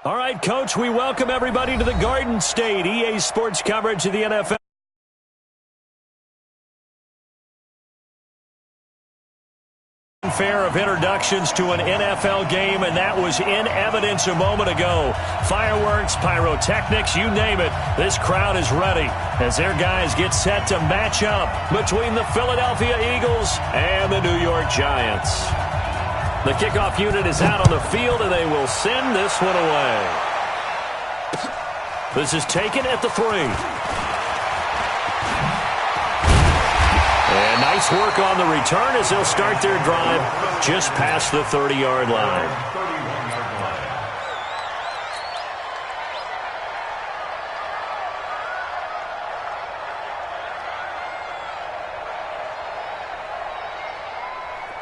All right, Coach, we welcome everybody to the Garden State, EA Sports coverage of the NFL. Fair of introductions to an NFL game, and that was in evidence a moment ago. Fireworks, pyrotechnics, you name it. This crowd is ready as their guys get set to match up between the Philadelphia Eagles and the New York Giants. The kickoff unit is out on the field, and they will send this one away. This is taken at the 3. And nice work on the return as they'll start their drive just past the 30-yard line.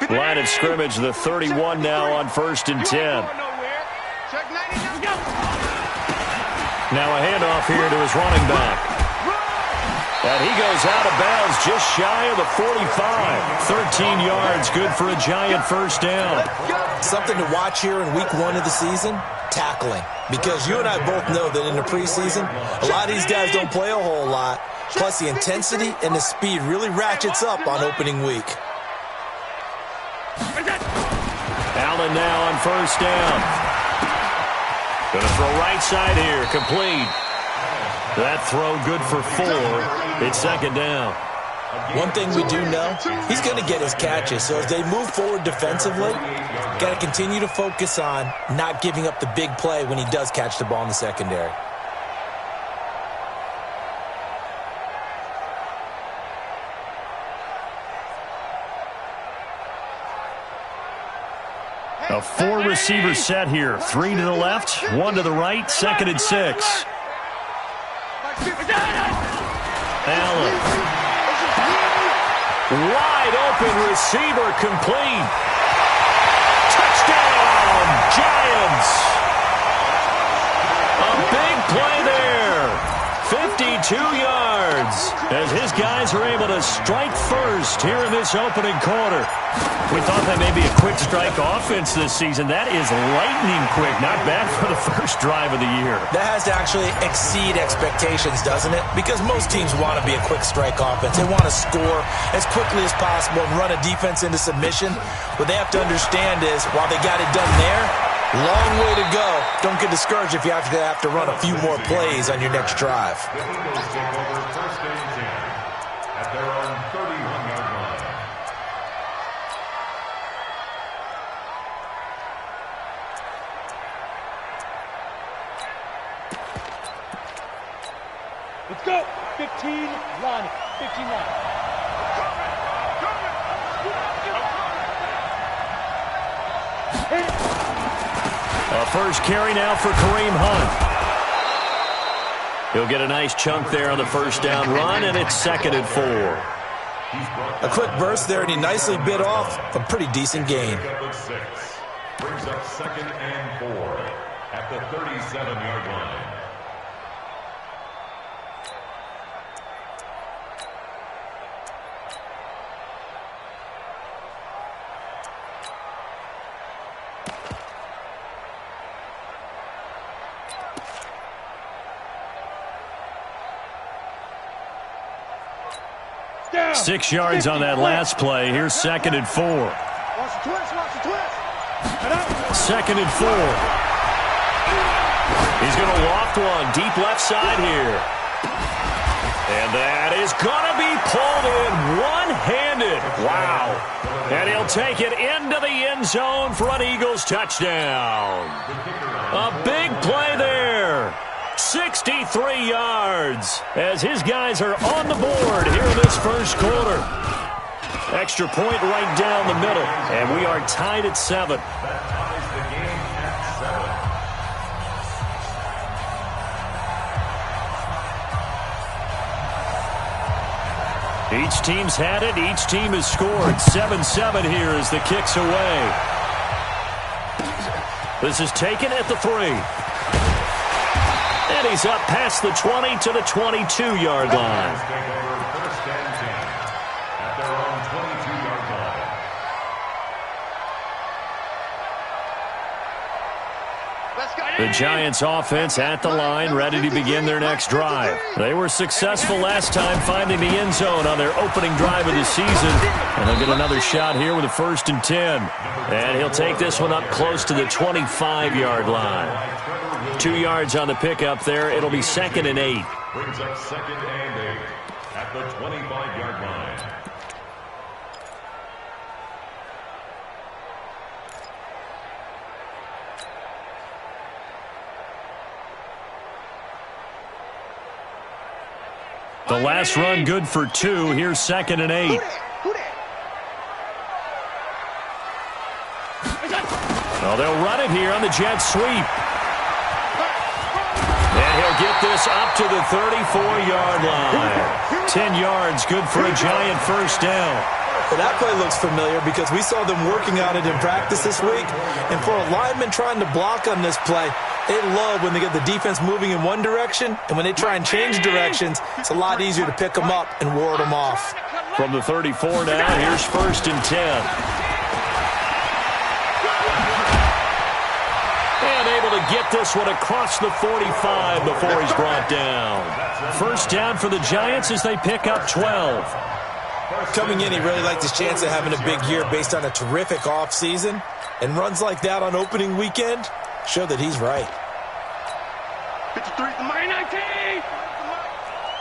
Line of scrimmage, the 31 now on 1st and 10. Now a handoff here to his running back. And he goes out of bounds just shy of the 45. 13 yards, good for a Giant first down. Something to watch here in week 1 of the season, tackling. Because you and I both know that in the preseason, a lot of these guys don't play a whole lot. Plus the intensity and the speed really ratchets up on opening week. Allen now on first down. Going to throw right side here, complete. That throw good for 4. It's second down. One thing we do know, he's going to get his catches. So as they move forward defensively, got to continue to focus on not giving up the big play when he does catch the ball in the secondary. A 4-receiver set here. 3 to the left, 1 to the right, 2nd and 6. Allen. Wide open receiver, complete. Touchdown, Giants. A big play there. 52 yards as his guys are able to strike first here in this opening quarter. We thought that may be a quick strike offense this season. That is lightning quick. Not bad for the first drive of the year. That has to actually exceed expectations, doesn't it? Because most teams want to be a quick strike offense. They want to score as quickly as possible and run a defense into submission. What they have to understand is, while they got it done there, long way to go. Don't get discouraged if you have to run a few more plays on your next drive. At their own 31-yard line. Let's go. 15 line. 15 line. A first carry now for Kareem Hunt. He'll get a nice chunk there on the first down run, and it's 2nd and 4. A quick burst there, and he nicely bit off a pretty decent gain. Brings up 2nd and 4 at the 37-yard line. Down. 6 yards on that last play. Here's 2nd and 4. Watch the twist. Watch the twist. 2nd and 4. He's going to loft one deep left side here. And that is going to be pulled in one-handed. Wow. And he'll take it into the end zone for an Eagles touchdown. A big play there. 63 yards as his guys are on the board here in this first quarter. Extra point right down the middle, and we are tied at 7. Each team's had it. Each team has scored. 7-7 here as the kick's away. This is taken at the 3. And he's up past the 20 to the 22-yard line. At their own 22-yard line. 2 The Giants offense at the line, ready to begin their next drive. They were successful last time finding the end zone on their opening drive of the season. And they'll get another shot here with a 1st and 10. And he'll take this one up close to the 25-yard line. 2 yards on the pickup there. It'll be 2nd and 8. Brings up 2nd and 8 at the 25-yard line. The last run good for 2. Here's 2nd and 8. Well, they'll run it here on the jet sweep. And he'll get this up to the 34-yard line. 10 yards, good for a Giant 1st down. Well, that play looks familiar because we saw them working on it in practice this week. And for a lineman trying to block on this play, they love when they get the defense moving in one direction, and when they try and change directions, it's a lot easier to pick them up and ward them off. From the 34 now, here's 1st and 10. And able to get this one across the 45 before he's brought down. 1st down for the Giants as they pick up 12. Coming in, he really liked his chance of having a big year based on a terrific offseason. And runs like that on opening weekend show that he's right. 53, 19.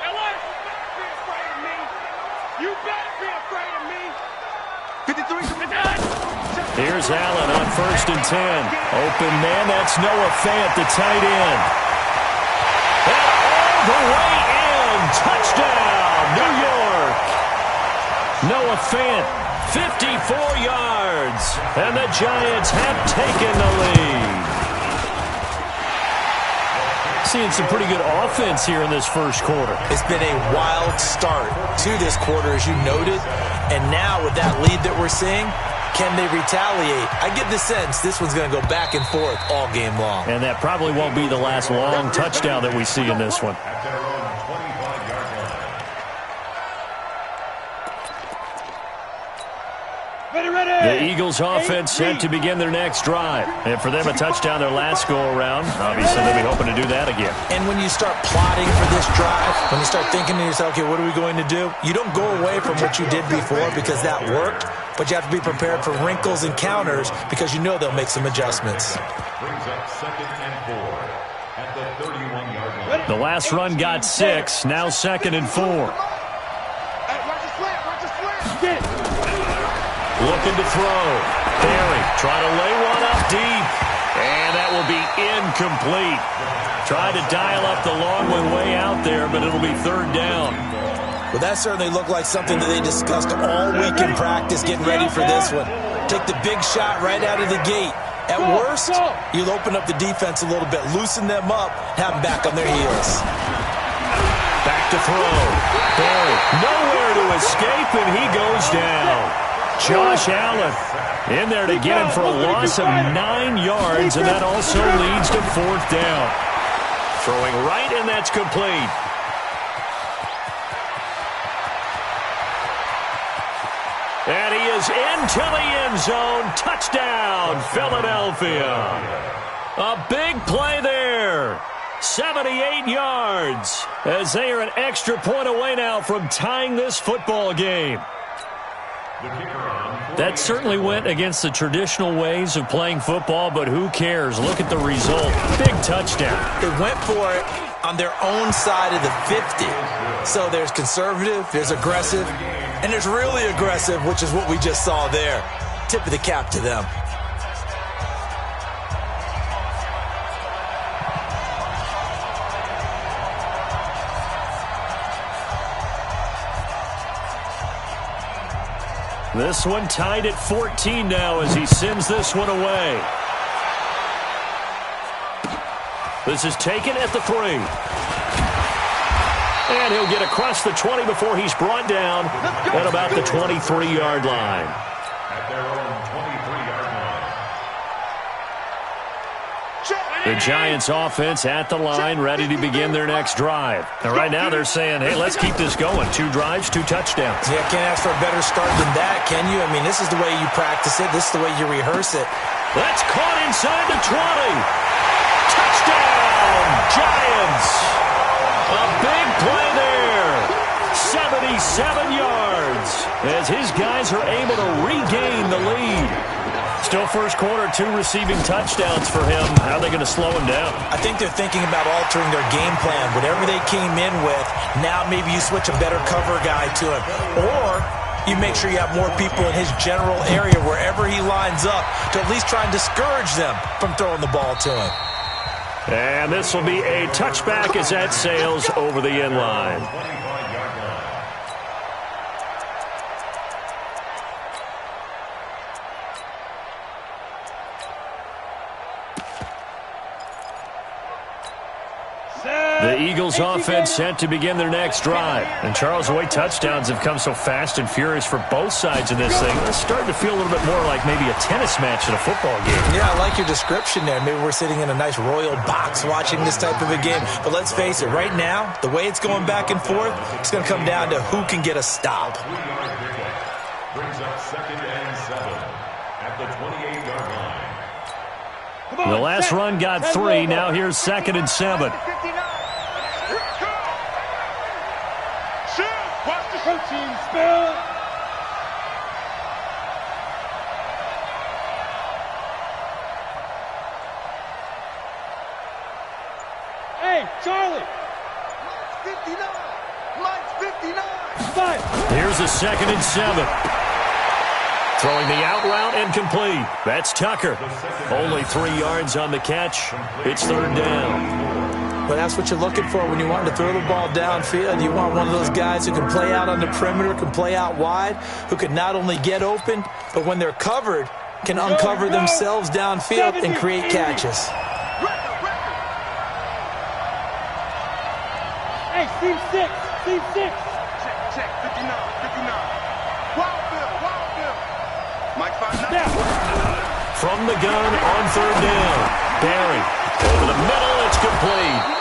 Ellis, be afraid of me. You better be afraid of me. 53, here's Allen on 1st and 10. Open man, that's Noah Fant, the tight end. And all the way in. Touchdown, New York. Noah Fant, 54 yards. And the Giants have taken the lead. Seeing some pretty good offense here in this 1st quarter. It's been a wild start to this quarter, as you noted. And now with that lead that we're seeing, can they retaliate? I get the sense this one's going to go back and forth all game long. And that probably won't be the last long touchdown that we see in this one. At their own 25-yard line. The Eagles offense set to begin their next drive. And for them, a touchdown their last go-around. Obviously, they'll be hoping to do that again. And when you start plotting for this drive, when you start thinking to yourself, okay, what are we going to do? You don't go away from what you did before because that worked, but you have to be prepared for wrinkles and counters because you know they'll make some adjustments. Brings up 2nd and 4 at the 31-yard line. The last run got 6, now 2nd and 4. Looking to throw. Barry trying to lay one up deep. And that will be incomplete. Tried to dial up the long one way out there, but it'll be 3rd down. Well, that certainly looked like something that they discussed all week in practice getting ready for this one. Take the big shot right out of the gate. At worst, you'll open up the defense a little bit, loosen them up, have them back on their heels. Back to throw. Barry nowhere to escape, and he goes down. Josh Allen in there to get him for a loss of 9 yards, and that also leads to 4th down. Throwing right, and that's complete. And he is into the end zone. Touchdown, Philadelphia. A big play there. 78 yards as they are an extra point away now from tying this football game. That certainly went against the traditional ways of playing football, but who cares? Look at the result. Big touchdown. They went for it on their own side of the 50. So there's conservative, there's aggressive, and there's really aggressive, which is what we just saw there. Tip of the cap to them. This one tied at 14 now as he sends this one away. This is taken at the 3. And he'll get across the 20 before he's brought down at about the 23-yard line. At their own 23-yard line. The Giants offense at the line, ready to begin their next drive. And right now they're saying, hey, let's keep this going. 2 drives, 2 touchdowns. Yeah, can't ask for a better start than that, can you? I mean, this is the way you practice it. This is the way you rehearse it. That's caught inside the 20. Giants. A big play there. 77 yards as his guys are able to regain the lead. Still first quarter, 2 receiving touchdowns for him. How are they going to slow him down? I think they're thinking about altering their game plan. Whatever they came in with, now maybe you switch a better cover guy to him. Or you make sure you have more people in his general area wherever he lines up to at least try and discourage them from throwing the ball to him. And this will be a touchback as that sails over the end line. The Eagles offense set to begin their next drive. And Charles, the way touchdowns have come so fast and furious for both sides of this thing, it's starting to feel a little bit more like maybe a tennis match in a football game. Yeah, I like your description there. Maybe we're sitting in a nice royal box watching this type of a game. But let's face it, right now, the way it's going back and forth, it's going to come down to who can get a stop. Brings up 2nd and 7 at the 28-yard line. The last run got 3. Now here's 2nd and 7. Protein spill. Hey, Charlie. Mine's 59. Here's a 2nd and 7. Throwing the out route and complete. That's Tucker. Only 3 yards on the catch. It's 3rd down. But that's what you're looking for when you want to throw the ball downfield. You want one of those guys who can play out on the perimeter, can play out wide, who can not only get open, but when they're covered, can uncover themselves downfield and create catches. Hey, Steve 6. Steve 6. Check. 59. Wild Bill. Mike 5. From the gun on 3rd down. Barry. Over the middle, it's complete.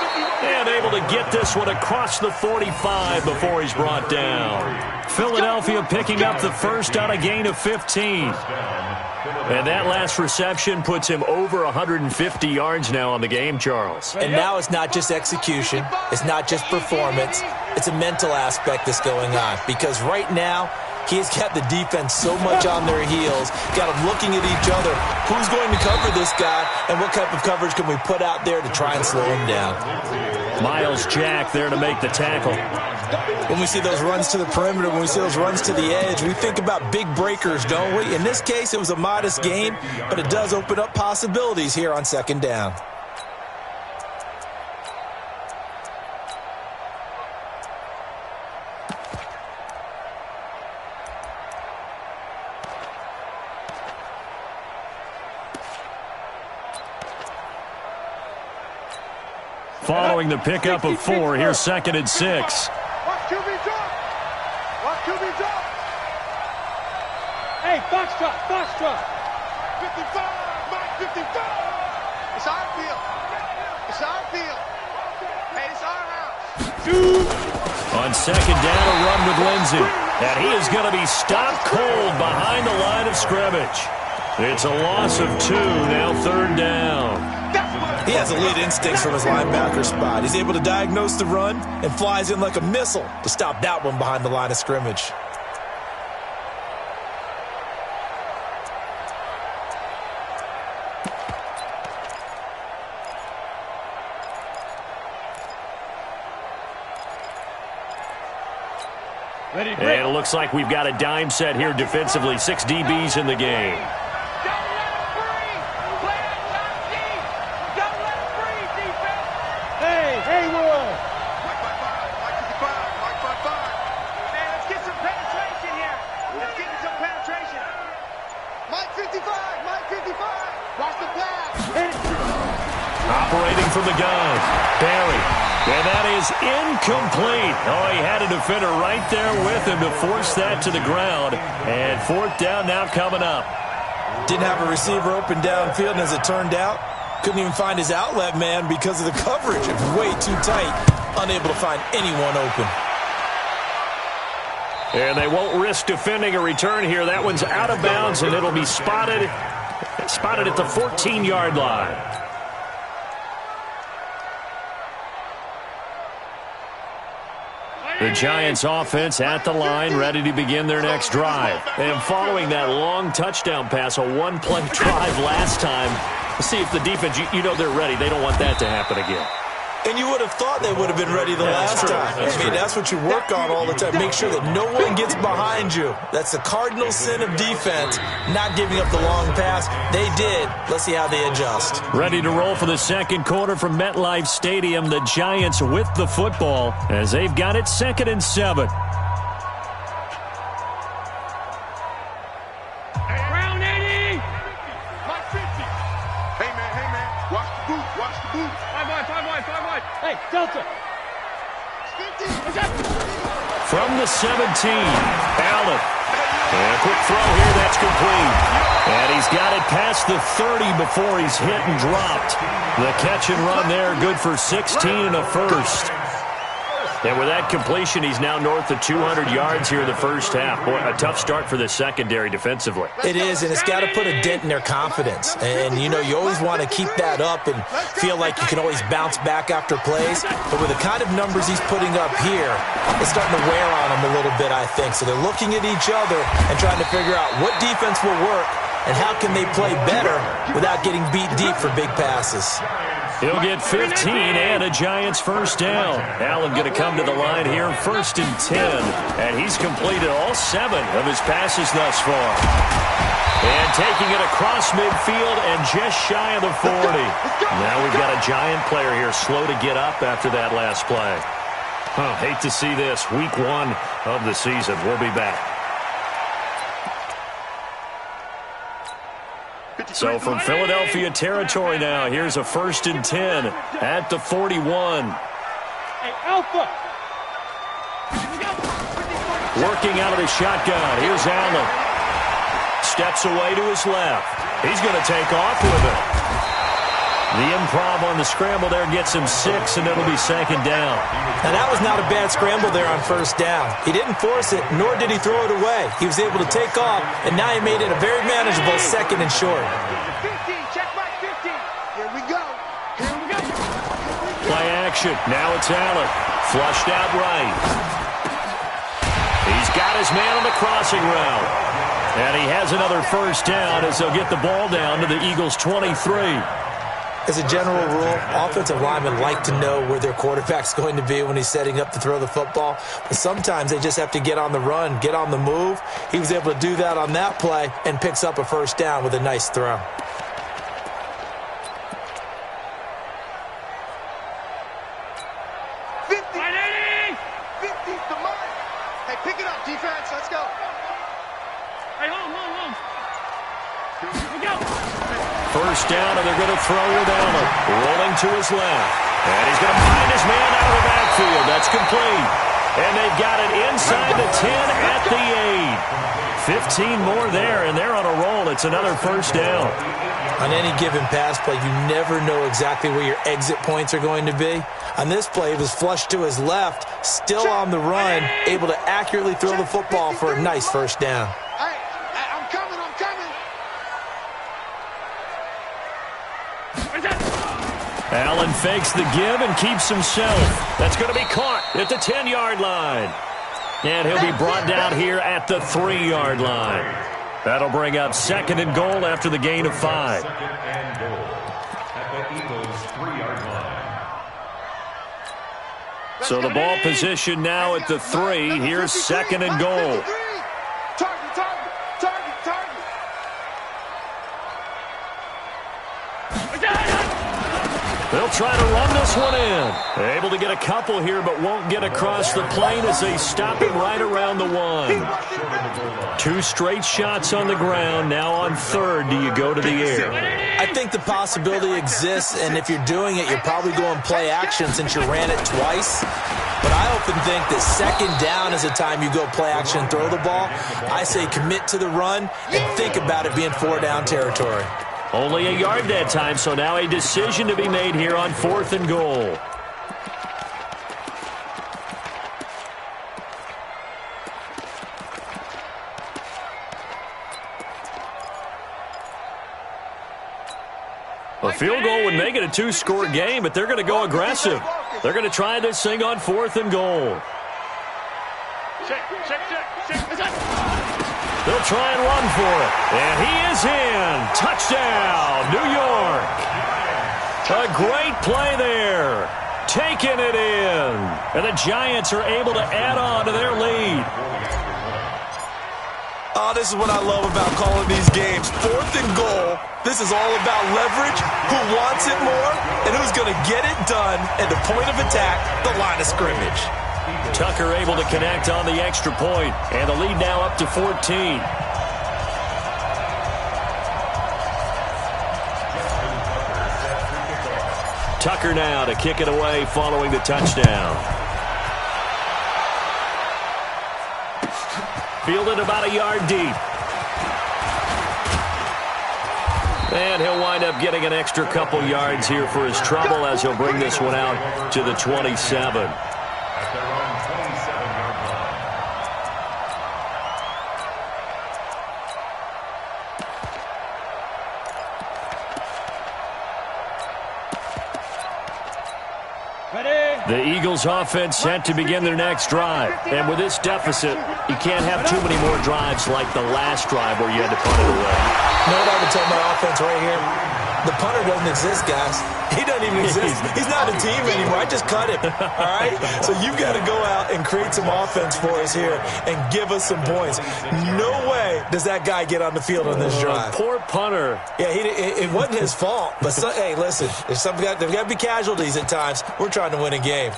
And able to get this one across the 45 before he's brought down. Philadelphia picking up the first on a gain of 15. And that last reception puts him over 150 yards now on the game, Charles. And now it's not just execution. It's not just performance. It's a mental aspect that's going on. Because right now, he's got the defense so much on their heels, got them looking at each other. Who's going to cover this guy, and what type of coverage can we put out there to try and slow him down? Miles Jack there to make the tackle. When we see those runs to the perimeter, when we see those runs to the edge, we think about big breakers, don't we? In this case, it was a modest game, but it does open up possibilities here on 2nd down. Following the pickup of 4, here's 2nd and 6. Watch QB drop. Hey, Foxtrot. 55. Mike 55. It's our field. Hey, it's our house. On 2nd down, a run with Lindsey. And he is going to be stopped cold behind the line of scrimmage. It's a loss of 2, now 3rd down. He has elite instincts from his linebacker spot. He's able to diagnose the run and flies in like a missile to stop that one behind the line of scrimmage. And it looks like we've got a dime set here defensively. 6 DBs in the game. Operating from the gun, Barry. And that is incomplete. Oh, he had a defender right there with him to force that to the ground. And 4th down now coming up. Didn't have a receiver open downfield, and as it turned out, couldn't even find his outlet man because of the coverage. It was way too tight, unable to find anyone open. And they won't risk defending a return here. That one's out of bounds, and it'll be spotted at the 14-yard line. The Giants offense at the line, ready to begin their next drive. And following that long touchdown pass, a one-play drive last time, see if the defense, you know they're ready. They don't want that to happen again. And you would have thought they would have been ready the last time. That's what you work on all the time. Make sure that no one gets behind you. That's the cardinal sin of defense, not giving up the long pass. They did. Let's see how they adjust. Ready to roll for the second quarter from MetLife Stadium. The Giants with the football as they've got it 2nd and 7. Round 80. Mike 50. Hey, man. Watch the boot. Watch the boot. 5 wide. Hey, Delta. 50. From the 17, Allen. And a quick throw here, that's complete. And he's got it past the 30 before he's hit and dropped. The catch and run there, good for 16 and a first. And with that completion, he's now north of 200 yards here in the first half. Boy, a tough start for the secondary defensively. It is, and it's got to put a dent in their confidence. And, you know, you always want to keep that up and feel like you can always bounce back after plays. But with the kind of numbers he's putting up here, it's starting to wear on them a little bit, I think. So they're looking at each other and trying to figure out what defense will work and how can they play better without getting beat deep for big passes. He'll get 15 and a Giants first down. Allen going to come to the line here, 1st and 10. And he's completed all 7 of his passes thus far. And taking it across midfield and just shy of the 40. Now we've got a Giant player here slow to get up after that last play. Hate to see this. Week 1 of the season. We'll be back. So from Philadelphia territory now, here's a 1st and 10 at the 41. Hey, Alpha. Working out of the shotgun. Here's Allen. Steps away to his left. He's going to take off with it. The improv on the scramble there gets him 6, and it'll be 2nd down. Now, that was not a bad scramble there on 1st down. He didn't force it, nor did he throw it away. He was able to take off, and now he made it a very manageable 2nd and short. 50. Check back 50. Here we go. Play action. Now it's Allen. Flushed out right. He's got his man on the crossing route. And he has another 1st down as they'll get the ball down to the Eagles' 23. As a general rule, offensive linemen like to know where their quarterback's going to be when he's setting up to throw the football. But sometimes they just have to get on the run, get on the move. He was able to do that on that play and picks up a 1st down with a nice throw. Hey, pick it up, defense. Let's go. Hey, home. Here we go. 1st down, and they're going to throw with Allen. Rolling to his left. And he's going to find his man out of the backfield. That's complete. And they've got it inside the 10 at the 8. 15 more there, and they're on a roll. It's another 1st down. On any given pass play, you never know exactly where your exit points are going to be. On this play, it was flushed to his left, still on the run, able to accurately throw the football for a nice 1st down. I'm coming. Allen fakes the give and keeps himself. That's going to be caught at the 10-yard line. And he'll be brought down here at the 3-yard line. That'll bring up 2nd and goal after the gain of 5. 2nd and goal at the Eagles' 3-yard line. So the ball position now at the 3. Here's 2nd and goal. Target. They'll try to run this one in. They're able to get a couple here, but won't get across the plane as they stop him right around the 1. 2 straight shots on the ground. Now on 3rd, do you go to the air? I think the possibility exists, and if you're doing it, you're probably going play action since you ran it twice. But I often think that 2nd down is the time you go play action and throw the ball. I say commit to the run and think about it being 4-down territory. Only a yard that time, so now a decision to be made here on 4th and goal. A field goal would make it a 2-score game, but they're going to go aggressive. They're going to try this thing on 4th and goal. They'll try and run for it. And he is in. Touchdown, New York. A great play there. Taking it in. And the Giants are able to add on to their lead. Oh, this is what I love about calling these games. 4th and goal. This is all about leverage, who wants it more, and who's going to get it done at the point of attack, the line of scrimmage. Tucker able to connect on the extra point, and the lead now up to 14. Tucker now to kick it away following the touchdown. Fielded about a yard deep. And he'll wind up getting an extra couple yards here for his trouble as he'll bring this one out to the 27. The Eagles offense set to begin their next drive. And with this deficit, you can't have too many more drives like the last drive where you had to punt it away. You know what I would tell my offense right here? The punter doesn't exist, guys. He doesn't even exist. He's not a team anymore. I just cut him. All right? So you've got to go out and create some offense for us here and give us some points. No way does that guy get on the field on this drive. Poor punter. Yeah, it wasn't his fault. But, hey, listen, there's got to be casualties at times. We're trying to win a game.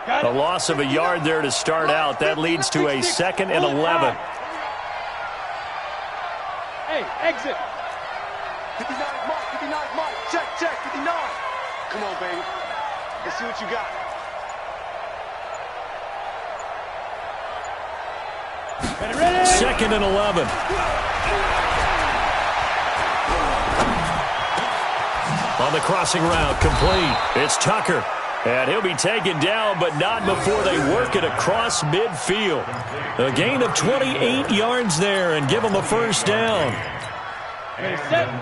A loss of a yard there to start out. That leads to a 2nd and 11. Hey, exit. 59, Mike, 59, Mike. Check, 59. Come on, baby. Let's see what you got. Ready? 2nd and 11. On the crossing route, complete. It's Tucker. And he'll be taken down, but not before they work it across midfield. A gain of 28 yards there and give them a first down.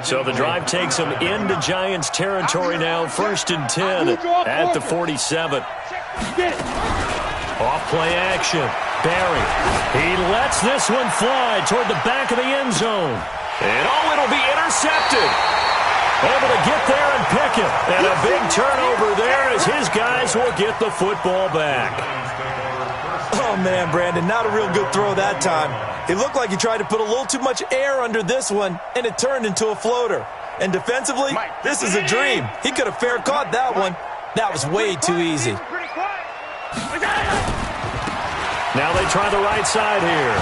So the drive takes them into Giants territory now. 1st and 10 at the 47. Off play action. Barry. He lets this one fly toward the back of the end zone. And it'll be intercepted. Able to get there and pick it. And a big turnover there as his guys will get the football back. Oh, man, Brandon, not a real good throw that time. It looked like he tried to put a little too much air under this one, and it turned into a floater. And defensively, this is a dream. He could have fair caught that one. That was way too easy. Now they try the right side here.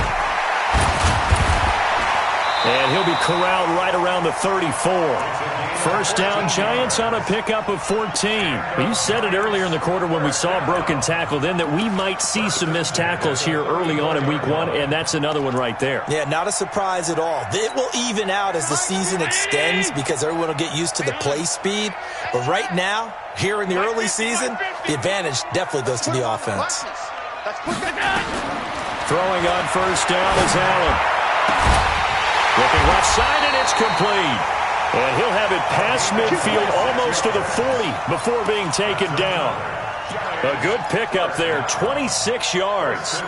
And he'll be corralled right around the 34. First down, Giants on a pickup of 14. You said it earlier in the quarter when we saw a broken tackle then that we might see some missed tackles here early on in week 1, and that's another one right there. Yeah, not a surprise at all. It will even out as the season extends because everyone will get used to the play speed. But right now, here in the early season, the advantage definitely goes to the offense. Throwing on first down is Allen. Looking left side, and it's complete. And he'll have it past midfield almost to the 40 before being taken down. A good pickup there, 26 yards.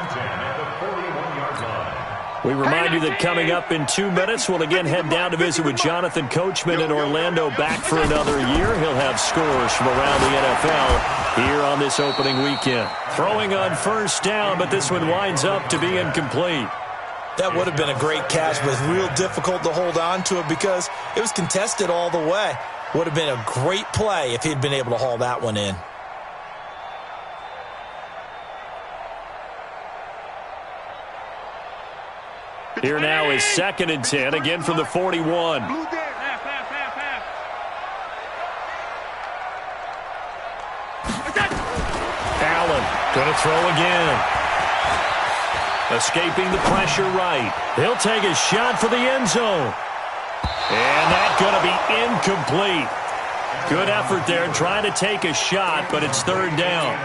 We remind you that coming up in 2 minutes, we'll again head down to visit with Jonathan Coachman in Orlando, back for another year. He'll have scores from around the NFL here on this opening weekend. Throwing on first down, but this one winds up to be incomplete. That would have been a great catch, but it's real difficult to hold on to it because it was contested all the way. Would have been a great play if he'd been able to haul that one in. Here now is 2nd and 10, again from the 41. Allen going to throw again. Escaping the pressure right. He'll take a shot for the end zone. And that's going to be incomplete. Good effort there trying to take a shot, but it's 3rd down.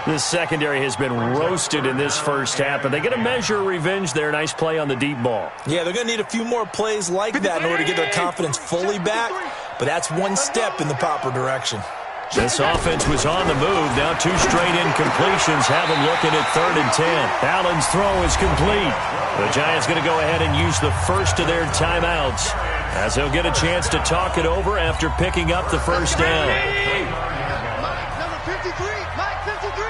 This secondary has been roasted in this first half, and they get a measure of revenge there. Nice play on the deep ball. Yeah, they're going to need a few more plays like that in order to get their confidence fully back, but that's one step in the proper direction. This offense was on the move. Now 2 straight incompletions have them looking at 3rd and 10. Allen's throw is complete. The Giants going to go ahead and use the first of their timeouts as they'll get a chance to talk it over after picking up the first down. Number 53, Mike 53.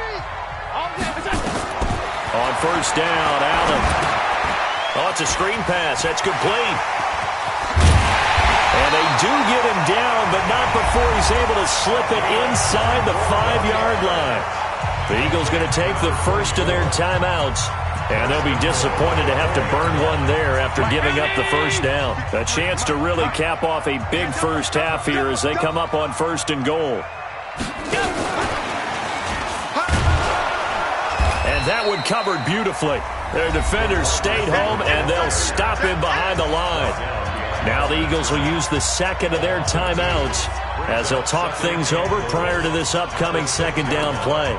On first down, Allen. Oh, it's a screen pass. That's complete. And they do get him down, but not before he's able to slip it inside the 5-yard line. The Eagles going to take the first of their timeouts, and they'll be disappointed to have to burn one there after giving up the first down. A chance to really cap off a big first half here as they come up on 1st and goal. And that one covered beautifully. Their defenders stayed home, and they'll stop him behind the line. Now the Eagles will use the second of their timeouts as they'll talk things over prior to this upcoming 2nd down play.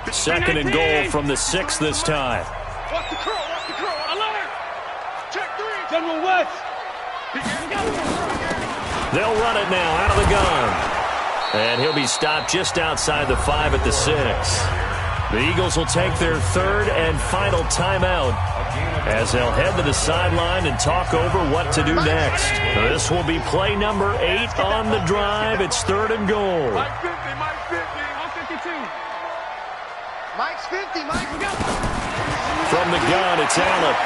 2nd and goal from the 6 this time. Watch the curl, watch the curl. I love it. Check 3. General West. They'll run it now out of the gun. And he'll be stopped just outside the 5 at the 6. The Eagles will take their 3rd and final timeout as they'll head to the sideline and talk over what to do next. This will be play number 8 on the drive. It's 3rd and goal. Mike 50, Mike 50. I'm 52. Mike's 50, Mike. From the gun, it's Allen.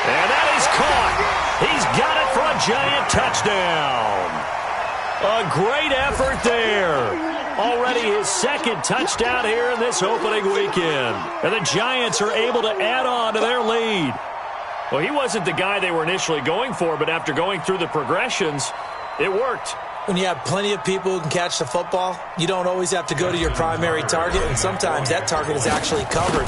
And that is caught. He's got it for a Giant touchdown. A great effort there. Already his 2nd touchdown here in this opening weekend. And the Giants are able to add on to their lead. Well, he wasn't the guy they were initially going for, but after going through the progressions, it worked. When you have plenty of people who can catch the football, you don't always have to go to your primary target, and sometimes that target is actually covered.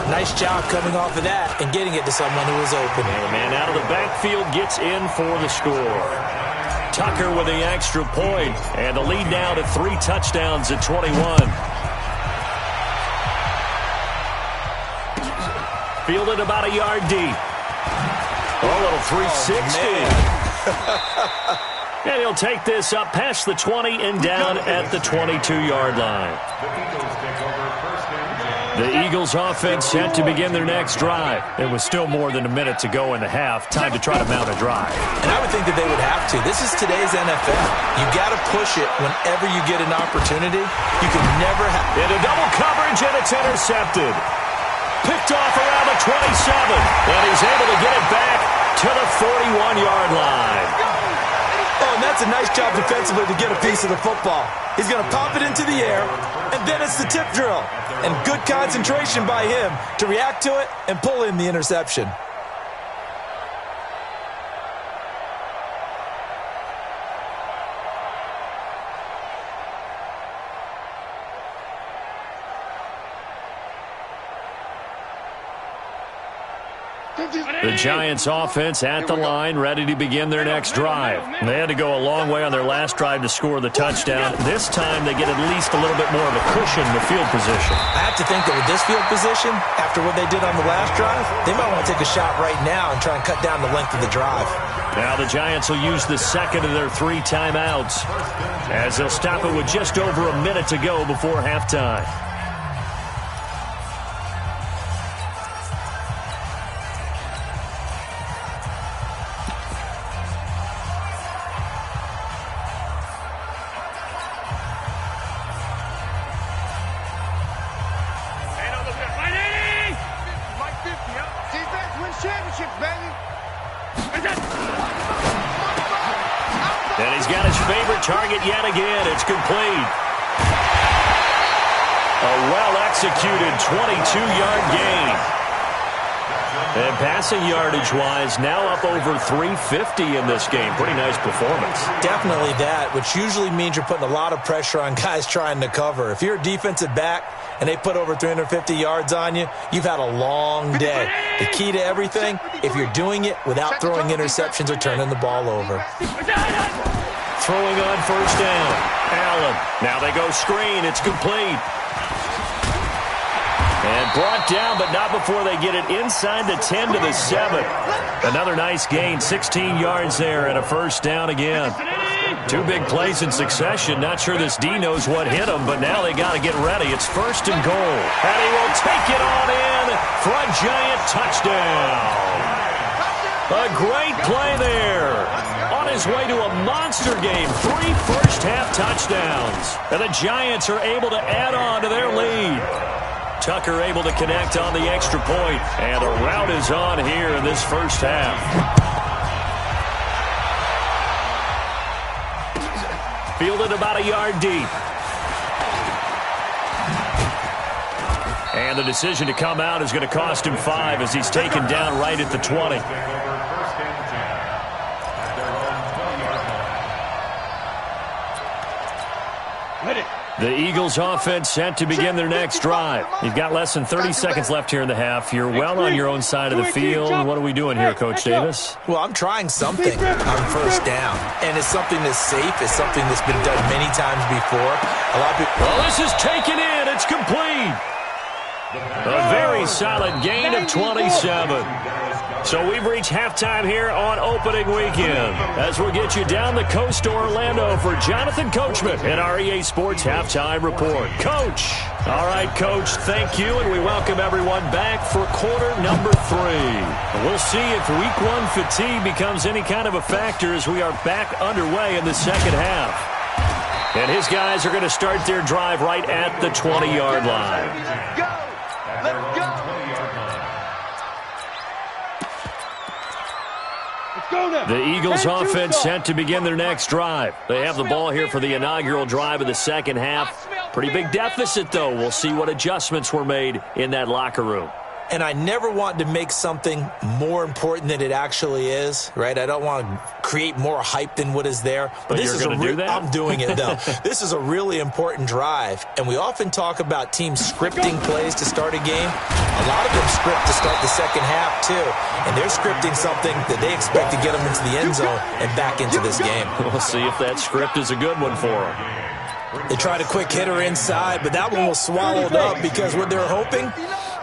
Nice job coming off of that and getting it to someone who was open. And the man out of the backfield gets in for the score. Tucker with the extra point, and the lead now to 3 touchdowns at 21. Fielded about a yard deep. A little 360. And he'll take this up past the 20 and down at the 22-yard line. The Eagles offense set to begin their next drive. There was still more than a minute to go in the half. Time to try to mount a drive. And I would think that they would have to. This is today's NFL. You got to push it whenever you get an opportunity. You can never have... Into double coverage, and it's intercepted. Picked off around the 27. And he's able to get it back to the 41-yard line. Oh, and that's a nice job defensively to get a piece of the football. He's going to pop it into the air, and then it's the tip drill. And good concentration by him to react to it and pull in the interception. The Giants offense at the line, ready to begin their next drive. They had to go a long way on their last drive to score the touchdown. This time they get at least a little bit more of a cushion in the field position. I have to think that with this field position, after what they did on the last drive, they might want to take a shot right now and try and cut down the length of the drive. Now the Giants will use the 2nd of their 3 timeouts as they'll stop it with just over a minute to go before halftime. And he's got his favorite target yet again. It's complete. A well-executed 22-yard gain. And passing yardage-wise, now up over 350 in this game. Pretty nice performance. Definitely that, which usually means you're putting a lot of pressure on guys trying to cover. If you're a defensive back and they put over 350 yards on you, you've had a long day. The key to everything, if you're doing it without throwing interceptions or turning the ball over. Throwing on first down. Allen. Now they go screen. It's complete. And brought down, but not before they get it inside the 10 to the 7. Another nice gain, 16 yards there and a first down again. Two big plays in succession. Not sure this D knows what hit him, but now they got to get ready. It's first and goal. And he will take it on in for a giant touchdown. A great play there. On his way to a monster game. 3 first-half touchdowns. And the Giants are able to add on to their lead. Tucker able to connect on the extra point. And the rout is on here in this first half. Fielded about a yard deep. And the decision to come out is going to cost him 5 as he's taken down right at the 20. The Eagles offense set to begin their next drive. You've got less than 30 seconds left here in the half. You're well on your own side of the field. What are we doing here, Coach Davis? Well, I'm trying something on first down. And it's something that's safe. It's something that's been done many times before. A lot of people... Well, this is taken in. It's complete. A very solid gain of 27. So we've reached halftime here on opening weekend. As we'll get you down the coast to Orlando for Jonathan Coachman at our EA Sports Halftime Report. Coach. All right, Coach, thank you, and we welcome everyone back for quarter number 3. We'll see if week 1 fatigue becomes any kind of a factor as we are back underway in the second half. And his guys are going to start their drive right at the 20-yard line. Go! Let's go! The Eagles offense set to begin their next drive. They have the ball here for the inaugural drive of the second half. Pretty big deficit, though. We'll see what adjustments were made in that locker room. And I never want to make something more important than it actually is, right? I don't want to create more hype than what is there. But this you're going to do that? I'm doing it, though. This is a really important drive. And we often talk about teams scripting plays to start a game. A lot of them script to start the second half, too. And they're scripting something that they expect to get them into the end zone and back into this game. We'll see if that script is a good one for them. They tried a quick hitter inside, but that one was swallowed up because what they're hoping,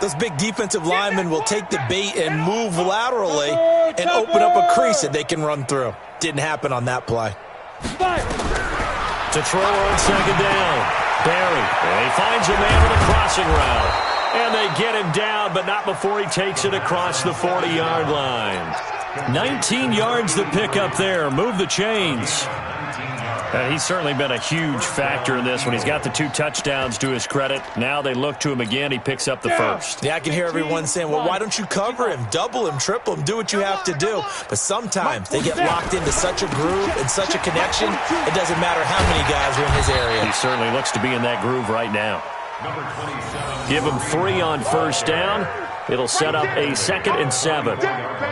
those big defensive linemen will take the bait and move laterally and open up a crease that they can run through. Didn't happen on that play. To throw on second down. Barry. And he finds a man with a crossing route. And they get him down, but not before he takes it across the 40-yard line. 19 yards to pick up there. Move the chains. He's certainly been a huge factor in this when he's got the 2 touchdowns to his credit. Now they look to him again. He picks up the first. Yeah, I can hear everyone saying, well, why don't you cover him, double him, triple him, do what you have to do. But sometimes they get locked into such a groove and such a connection, it doesn't matter how many guys are in his area. He certainly looks to be in that groove right now. Give him 3 on first down. It'll set up a 2nd and 7.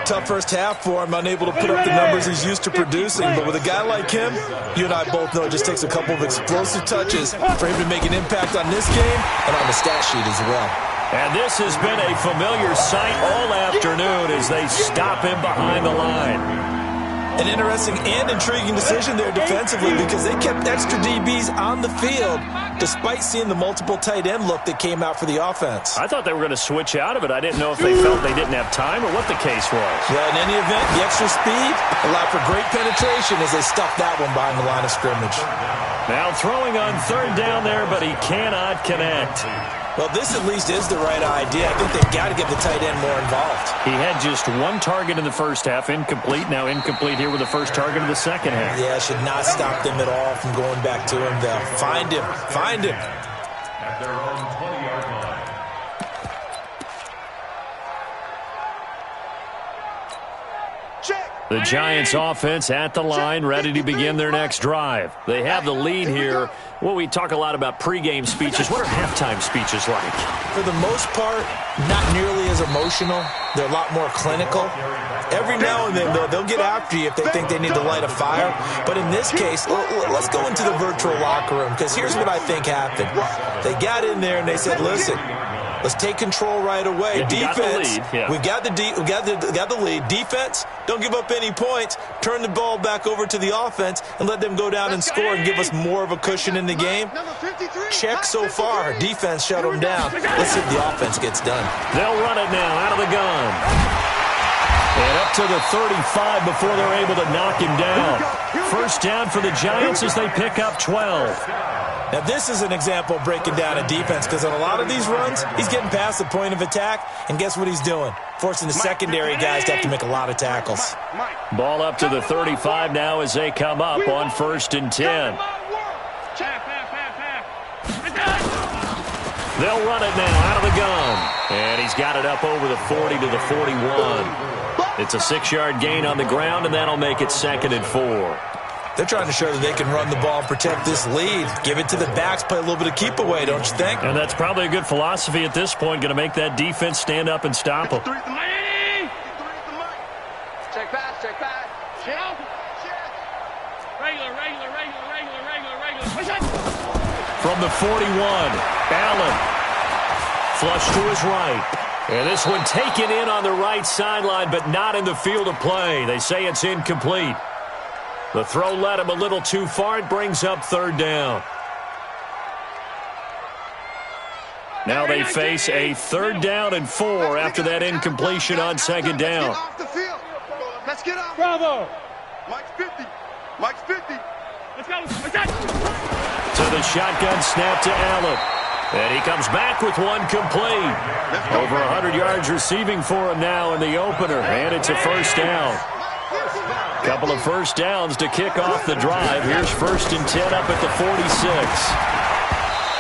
Tough first half for him, unable to put up the numbers he's used to producing. But with a guy like him, you and I both know it just takes a couple of explosive touches for him to make an impact on this game and on the stat sheet as well. And this has been a familiar sight all afternoon as they stop him behind the line. An interesting and intriguing decision there defensively because they kept extra DBs on the field despite seeing the multiple tight end look that came out for the offense. I thought they were going to switch out of it. I didn't know if they felt they didn't have time or what the case was. Well, in any event, the extra speed allowed for great penetration as they stuffed that one behind the line of scrimmage. Now throwing on 3rd down there, but he cannot connect. Well, this at least is the right idea. I think they've got to get the tight end more involved. He had just 1 target in the first half, incomplete. Now incomplete here with the first target of the second half. Yeah, should not stop them at all from going back to him. They'll find him. Find him. At their own 20-yard line. The Giants offense at the line, ready to begin their next drive. They have the lead here. Well, we talk a lot about pregame speeches. What are halftime speeches like? For the most part, not nearly as emotional. They're a lot more clinical. Every now and then, though, they'll get after you if they think they need to light a fire. But in this case, let's go into the virtual locker room because here's what I think happened. They got in there and they said, listen, Let's take control right away. Defense, we've got the lead. Defense, don't give up any points. Turn the ball back over to the offense and let them go down and score and give us more of a cushion in the game. Check so far. Defense shut them down. Let's see if the offense gets done. They'll run it now out of the gun. And up to the 35 before they're able to knock him down. First down for the Giants as they pick up 12. Now, this is an example of breaking down a defense because on a lot of these runs, he's getting past the point of attack, and guess what he's doing? Forcing the secondary guys to have to make a lot of tackles. Ball up to the 35 now as they come up on 1st and 10. They'll run it now out of the gun. And he's got it up over the 40 to the 41. It's a 6-yard gain on the ground, and that'll make it 2nd and 4. They're trying to show that they can run the ball and protect this lead. Give it to the backs, play a little bit of keep away, don't you think? And that's probably a good philosophy at this point, going to make that defense stand up and stop them. Check pass, check pass. Regular. From the 41, Allen. Flush to his right. And this one taken in on the right sideline, but not in the field of play. They say it's incomplete. The throw led him a little too far. It brings up 3rd down. Now they face a 3rd down and 4 after that incompletion on 2nd down. Let's get off. Bravo. Mike's 50. Let's go. To the shotgun snap to Allen. And he comes back with one complete. Over 100 yards receiving for him now in the opener. And it's a 1st down. Couple of first downs to kick off the drive. Here's 1st and 10 up at the 46.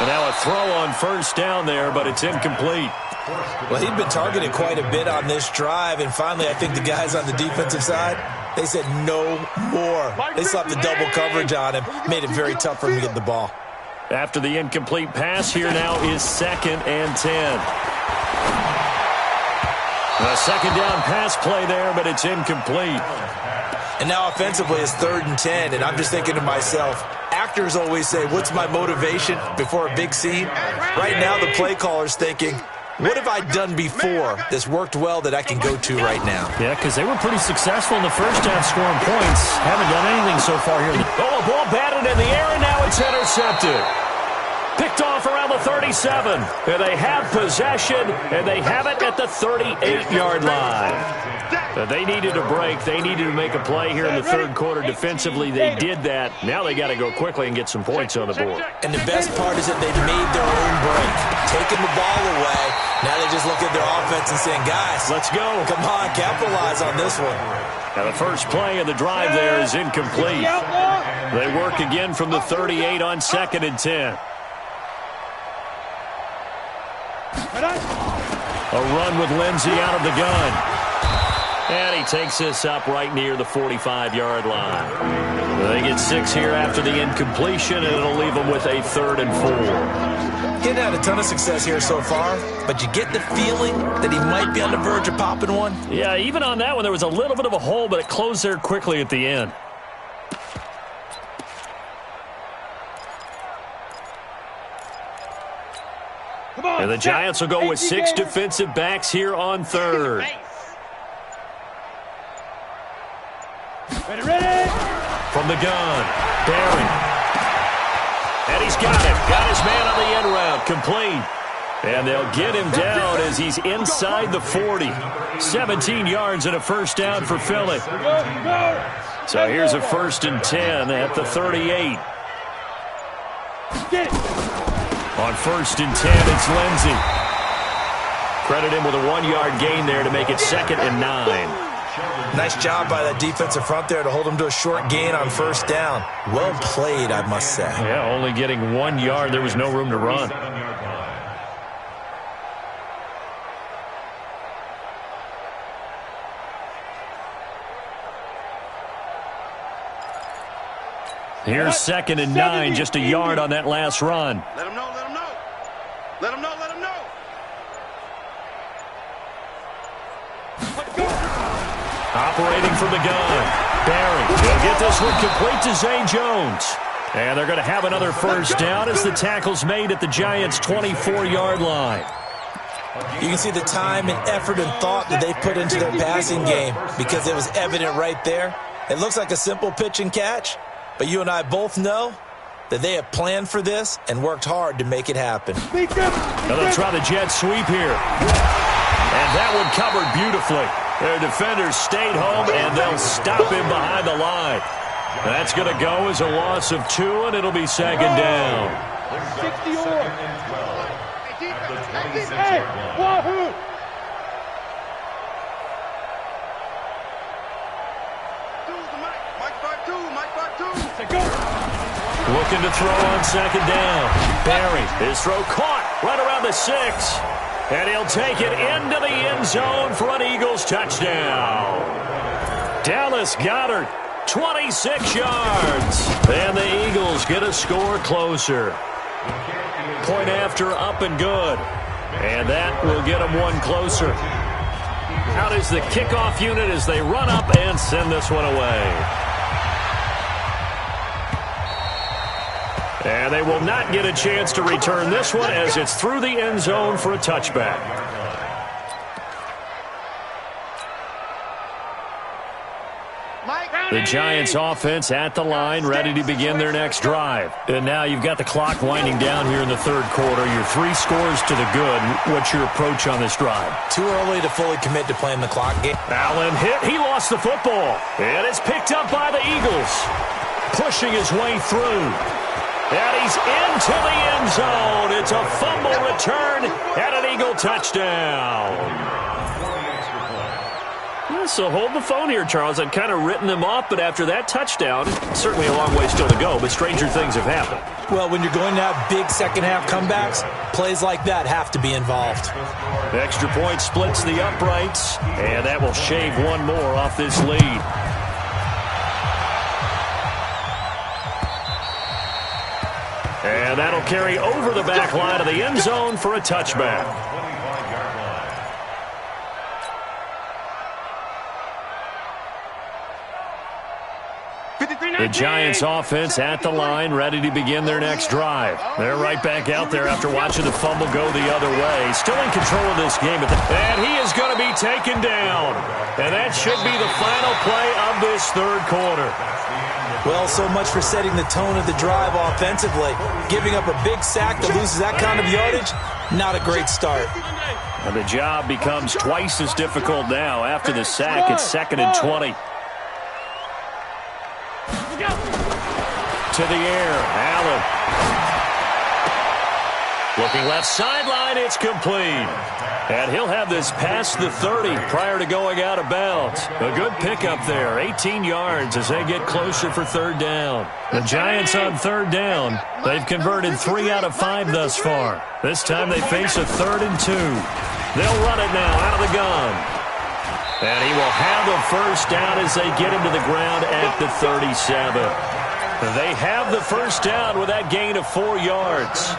And now a throw on 1st down there, but it's incomplete. Well, he'd been targeted quite a bit on this drive, and finally I think the guys on the defensive side, they said no more. They slapped the double coverage on him, made it very tough for him to get the ball. After the incomplete pass, here now is 2nd and 10. A 2nd down pass play there, but it's incomplete. And now offensively it's 3rd and 10, and I'm just thinking to myself, actors always say, what's my motivation before a big scene? Right now the play caller's thinking, what have I done before that's worked well that I can go to right now? Yeah, because they were pretty successful in the first half scoring points. Haven't done anything so far here. Oh, a ball batted in the air, and now it's intercepted. Picked off around the 37. And they have possession, and they have it at the 38-yard line. They needed a break. They needed to make a play here in the 3rd quarter defensively. They did that. Now they got to go quickly and get some points on the board. And the best part is that they've made their own break. Taking the ball away. Now they just look at their offense and saying, guys, let's go. Come on, capitalize on this one. Now the first play of the drive there is incomplete. They work again from the 38 on 2nd and 10. A run with Lindsey out of the gun. And he takes this up right near the 45-yard line. They get 6 here after the incompletion, and it'll leave them with a 3rd and 4. Getting had a ton of success here so far, but you get the feeling that he might be on the verge of popping one. Yeah, even on that one, there was a little bit of a hole, but it closed there quickly at the end. And the Giants will go with 6 defensive backs here on 3rd. Ready. From the gun, Barry. And he's got him. Got his man on the end route. Complete. And they'll get him down as he's inside the 40. 17 yards and a 1st down for Philly. So here's a 1st and 10 at the 38. On 1st and 10, it's Lindsey. Credit him with a 1-yard gain there to make it 2nd and 9. Nice job by that defensive front there to hold him to a short gain on 1st down. Well played, I must say. Yeah, only getting 1 yard. There was no room to run. Here's 2nd and 9, just a yard on that last run. Let him know, let him know. Let him know, let him know. Operating from the gun. Barry will get this one complete to Zay Jones. And they're going to have another 1st down as the tackle's made at the Giants' 24-yard line. You can see the time and effort and thought that they put into their passing game because it was evident right there. It looks like a simple pitch and catch, but you and I both know that they have planned for this and worked hard to make it happen. Now they'll try the jet sweep here. And that one covered beautifully. Their defenders stayed home, and they'll stop him behind the line. That's going to go as a loss of 2, and it'll be second down. 60 Hey, wahoo! Looking to throw on second down. Barry, his throw caught right around the 6. And he'll take it into the end zone for an Eagles touchdown. Dallas Goedert, 26 yards. And the Eagles get a score closer. Point after, up and good. And that will get them one closer. Out is the kickoff unit as they run up and send this one away. And they will not get a chance to return this one as it's through the end zone for a touchback. The Giants offense at the line, ready to begin their next drive. And now you've got the clock winding down here in the third quarter. You're 3 scores to the good. What's your approach on this drive? Too early to fully commit to playing the clock game. Allen hit. He lost the football. And it's picked up by the Eagles. Pushing his way through. And he's into the end zone. It's a fumble return and an Eagle touchdown. So hold the phone here, Charles. I'd kind of written them off, but after that touchdown, certainly a long way still to go, but stranger things have happened. Well, when you're going to have big second-half comebacks, plays like that have to be involved. The extra point splits the uprights, and that will shave one more off this lead. And that'll carry over the back line of the end zone for a touchback. The Giants offense at the line, ready to begin their next drive. They're right back out there after watching the fumble go the other way. Still in control of this game. And he is going to be taken down. And that should be the final play of this third quarter. Well, so much for setting the tone of the drive offensively. Giving up a big sack that loses that kind of yardage, not a great start. And the job becomes twice as difficult now. After the sack, it's 2nd and 20. To the air, Allen. Looking left sideline, it's complete. And he'll have this past the 30 prior to going out of bounds. A good pickup there, 18 yards as they get closer for third down. The Giants on third down. They've converted 3 out of 5 thus far. This time they face a 3rd and 2. They'll run it now out of the gun. And he will have a first down as they get him to the ground at the 37. They have the first down with that gain of 4 yards.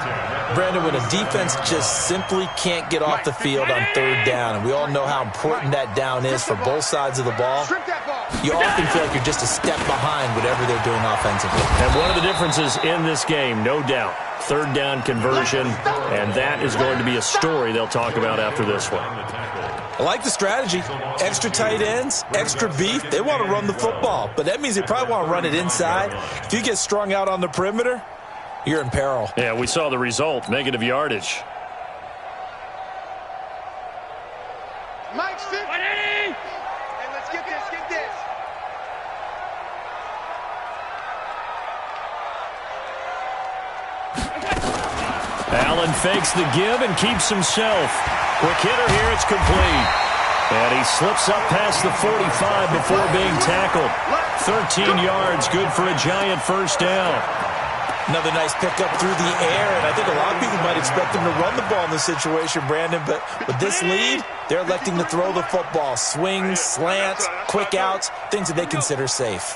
Brandon, when a defense just simply can't get off the field on third down, and we all know how important that down is for both sides of the ball, you often feel like you're just a step behind whatever they're doing offensively. And one of the differences in this game, no doubt, third down conversion, and that is going to be a story they'll talk about after this one. I like the strategy. Extra tight ends, extra beef. They want to run the football, but that means they probably want to run it inside. If you get strung out on the perimeter, you're in peril. Yeah, we saw the result, negative yardage. Mike's 50. Hey, let's get this, get this. Allen fakes the give and keeps himself. Quick hitter here, it's complete. And he slips up past the 45 before being tackled. 13 yards, good for a Giant first down. Another nice pickup through the air, and I think a lot of people might expect him to run the ball in this situation, Brandon, but with this lead, they're electing to throw the football. Swings, slants, quick outs, things that they consider safe.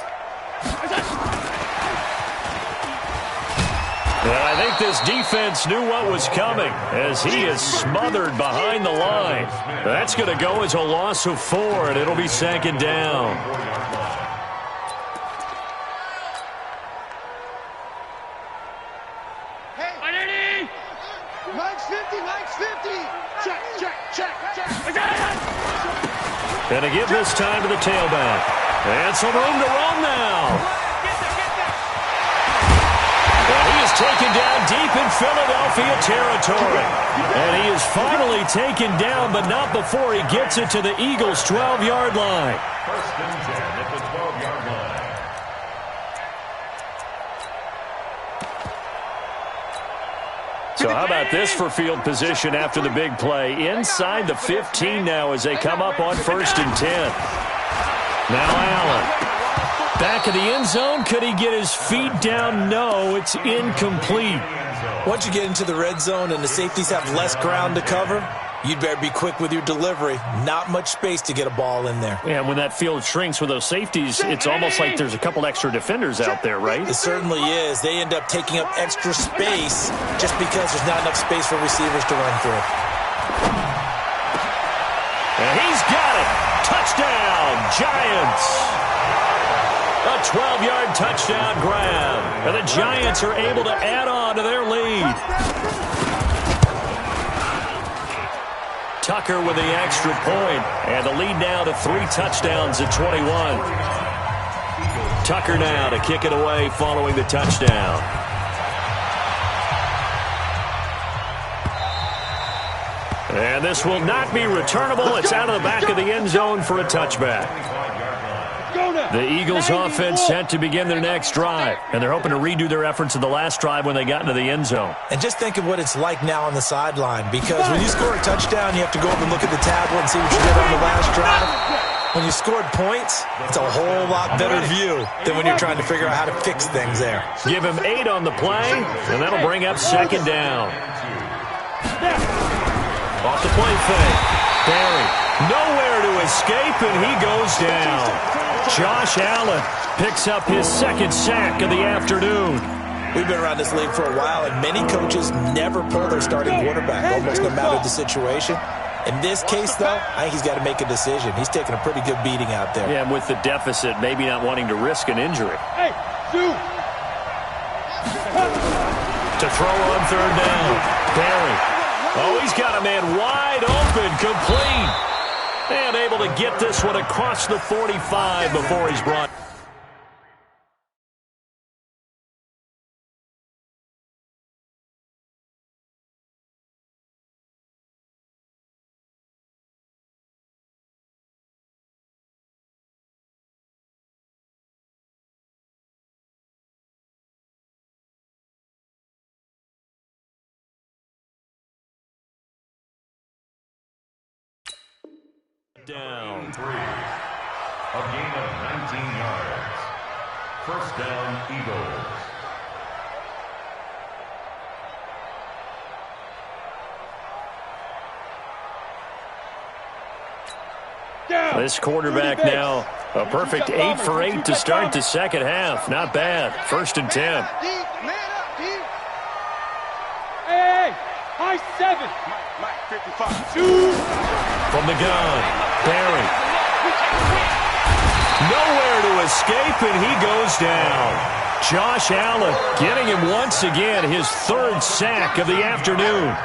And I think this defense knew what was coming as he is smothered behind the line. That's going to go as a loss of 4, and it'll be second down. Hey, Mike's 50, Mike's 50. Check, check. And to give this time to the tailback. And some room to roam now. And he is taken down deep in Philadelphia territory. And he is finally taken down, but not before he gets it to the Eagles' 12-yard line. First and 10 at the 12-yard line. So how about this for field position after the big play? Inside the 15 now as they come up on 1st and 10. Now Allen. Back of the end zone. Could he get his feet down? No, it's incomplete. Once you get into the red zone and the safeties have less ground to cover, you'd better be quick with your delivery. Not much space to get a ball in there. Yeah, when that field shrinks with those safeties, it's almost like there's a couple extra defenders out there, right? It certainly is. They end up taking up extra space just because there's not enough space for receivers to run through. And he's got it. Touchdown, Giants. A 12-yard touchdown grab. And the Giants are able to add on to their lead. Tucker with the extra point. And the lead now to 3 touchdowns at 21. Tucker now to kick it away following the touchdown. And this will not be returnable. It's out of the back of the end zone for a touchback. The Eagles offense set to begin their next drive, and they're hoping to redo their efforts in the last drive when they got into the end zone. And just think of what it's like now on the sideline, because when you score a touchdown, you have to go over and look at the tablet and see what you did on the last drive. When you scored points, it's a whole lot better view than when you're trying to figure out how to fix things there. Give him 8 on the play, and that'll bring up 2nd down. Off the play fake. Barry, nowhere to escape, and he goes down. Josh Allen picks up his 2nd sack of the afternoon. We've been around this league for a while, and many coaches never pull their starting quarterback, almost no matter the situation. In this case, though, I think he's got to make a decision. He's taking a pretty good beating out there. Yeah, and with the deficit, maybe not wanting to risk an injury. Hey, dude. To throw on 3rd down. Barry. Oh, he's got a man wide open, complete. And able to get this one across the 45 before he's brought. Down. 3. A gain of 19 yards. First down, Eagles. This quarterback now a perfect 8 for 8 to start the second half. Not bad. 1st and 10. Hey, high 7. Mike, 55. 2. From the gun. Barry. Nowhere to escape, and he goes down. Josh Allen getting him once again his 3rd sack of the afternoon.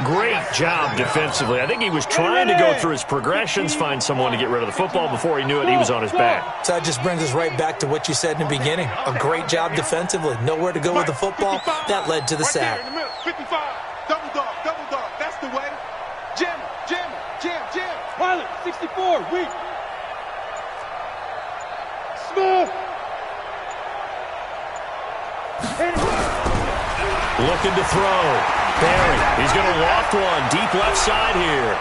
Great job defensively. I think he was trying to go through his progressions, find someone to get rid of the football. Before he knew it, he was on his back. So that just brings us right back to what you said in the beginning. A great job defensively. Nowhere to go with the football. That led to the sack. 55. Double dog. That's the way. Jam. Pilot, 64, weak. Smooth. Looking to throw. Barry, he's going to loft one deep left side here.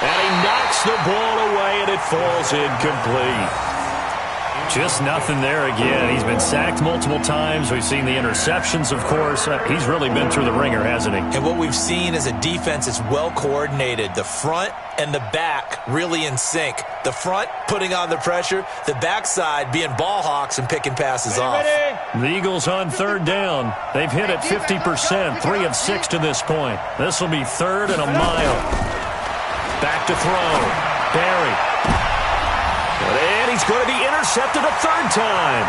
And he knocks the ball away, and it falls incomplete. Just nothing there again. He's been sacked multiple times. We've seen the interceptions, of course. He's really been through the ringer, hasn't he? And what we've seen is a defense that's well coordinated. The front and the back really in sync. The front putting on the pressure. The backside being ball hawks and picking passes off. The Eagles on 3rd down. They've hit it 50%, 3 of 6 to this point. This will be 3rd and a mile. Back to throw. Barry. And he's going to be intercepted a 3rd time.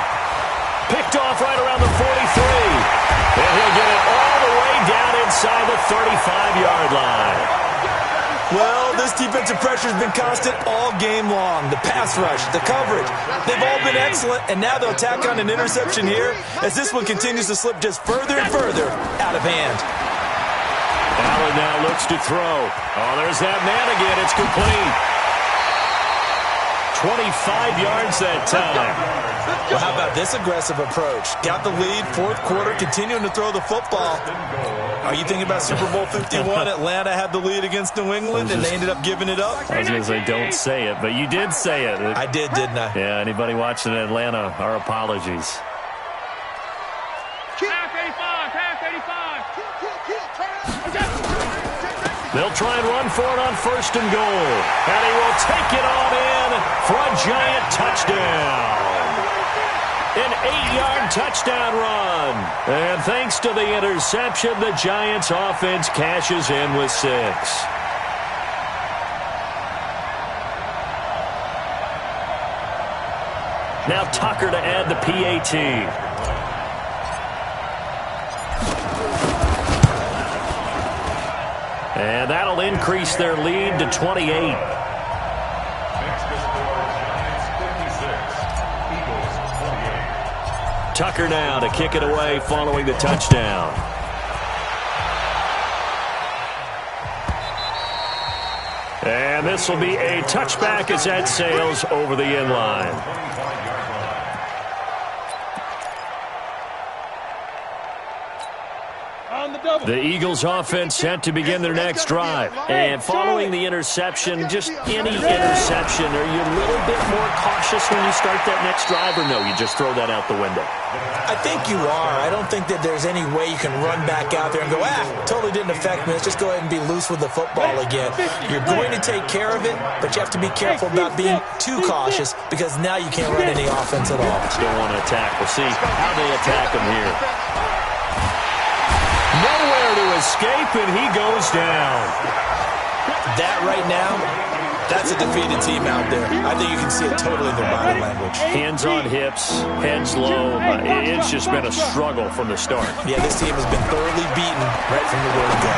Picked off right around the 43. And he'll get it all the way down inside the 35-yard line. Well, this defensive pressure has been constant all game long. The pass rush, the coverage, they've all been excellent, and now they'll tack on an interception here as this one continues to slip just further and further out of hand. Allen now looks to throw. Oh, there's that man again. It's complete. 25 yards that time. Well, how about this aggressive approach? Got the lead, fourth quarter, continuing to throw the football. Are you thinking about Super Bowl 51? Atlanta had the lead against New England, and they ended up giving it up? I was going to say, don't say it, but you did say it. I did, didn't I? Yeah, anybody watching Atlanta, our apologies. They'll try and run for it on first and goal. And he will take it on in for a giant touchdown. An 8-yard touchdown run. And thanks to the interception, the Giants offense cashes in with 6. Now Tucker to add the PAT. And that'll increase their lead to 28. Next to score, Giants 56, Eagles 28. Tucker now to kick it away following the touchdown. And this will be a touchback as that sails over the end line. The Eagles offense set to begin their next drive. And following the interception, just any interception, are you a little bit more cautious when you start that next drive, or no, you just throw that out the window? I think you are. I don't think that there's any way you can run back out there and go, totally didn't affect me. Let's just go ahead and be loose with the football again. You're going to take care of it, but you have to be careful about being too cautious because now you can't run any offense at all. Still want to attack. We'll see how they attack him here. Nowhere to escape, and he goes down. That right now, that's a defeated team out there. I think you can see it totally in their body language. Hands on hips, heads low. It's just been a struggle from the start. Yeah, this team has been thoroughly beaten right from the word go.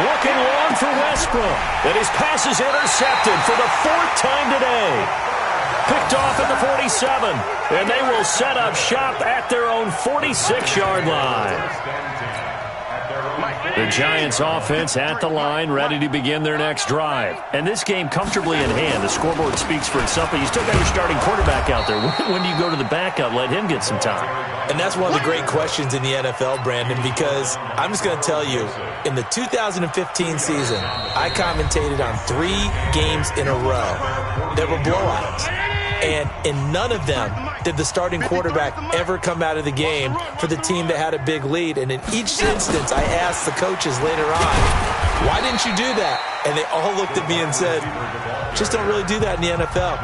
Looking long for Westbrook. And his pass is intercepted for the 4th time today. Picked off at the 47. And they will set up shop at their own 46-yard line. The Giants offense at the line, ready to begin their next drive. And this game comfortably in hand. The scoreboard speaks for itself, but you still got your starting quarterback out there. When do you go to the backup? Let him get some time. And that's one of the great questions in the NFL, Brandon, because I'm just going to tell you, in the 2015 season, I commentated on 3 games in a row. There were blowouts. And in none of them did the starting quarterback ever come out of the game for the team that had a big lead. And in each instance, I asked the coaches later on, why didn't you do that? And they all looked at me and said, just don't really do that in the NFL.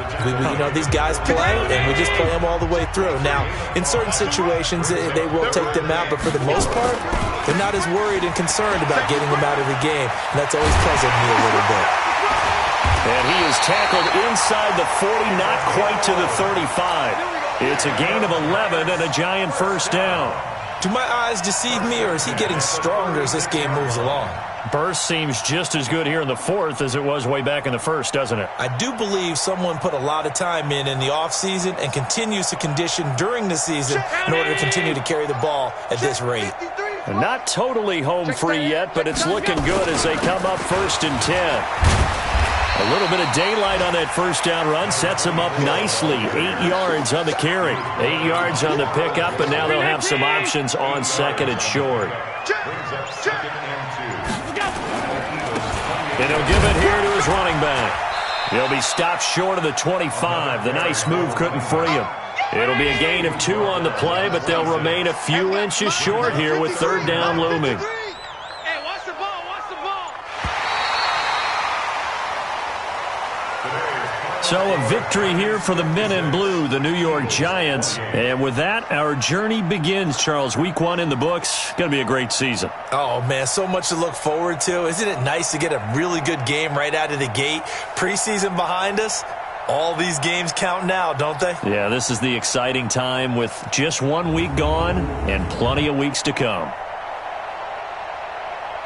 These guys play, and we just play them all the way through. Now, in certain situations, they will take them out, but for the most part, they're not as worried and concerned about getting them out of the game. And that's always puzzled me a little bit. And he is tackled inside the 40, not quite to the 35. It's a gain of 11 and a Giant first down. Do my eyes deceive me, or is he getting stronger as this game moves along? Burst seems just as good here in the 4th as it was way back in the 1st, doesn't it? I do believe someone put a lot of time in the offseason and continues to condition during the season in order to continue to carry the ball at this rate. Not totally home free yet, but it's looking good as they come up 1st and 10. A little bit of daylight on that first down run sets them up nicely. 8 yards on the carry, 8 yards on the pickup, and now they'll have some options on 2nd and short. And he'll give it here to his running back. He'll be stopped short of the 25. The nice move couldn't free him. It'll be a gain of 2 on the play, but they'll remain a few inches short here with 3rd down looming. So a victory here for the men in blue, the New York Giants. And with that, our journey begins, Charles. Week 1 in the books. Going to be a great season. Oh, man, so much to look forward to. Isn't it nice to get a really good game right out of the gate? Preseason behind us. All these games count now, don't they? Yeah, this is the exciting time with just 1 week gone and plenty of weeks to come.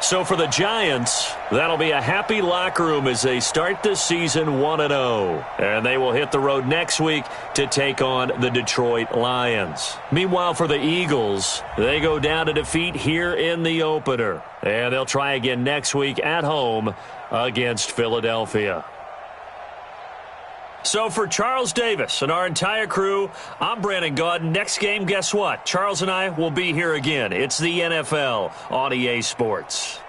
So for the Giants, that'll be a happy locker room as they start this season 1-0. And they will hit the road next week to take on the Detroit Lions. Meanwhile, for the Eagles, they go down to defeat here in the opener. And they'll try again next week at home against Philadelphia. So for Charles Davis and our entire crew, I'm Brandon Gaudin. Next game, guess what? Charles and I will be here again. It's the NFL on EA Sports.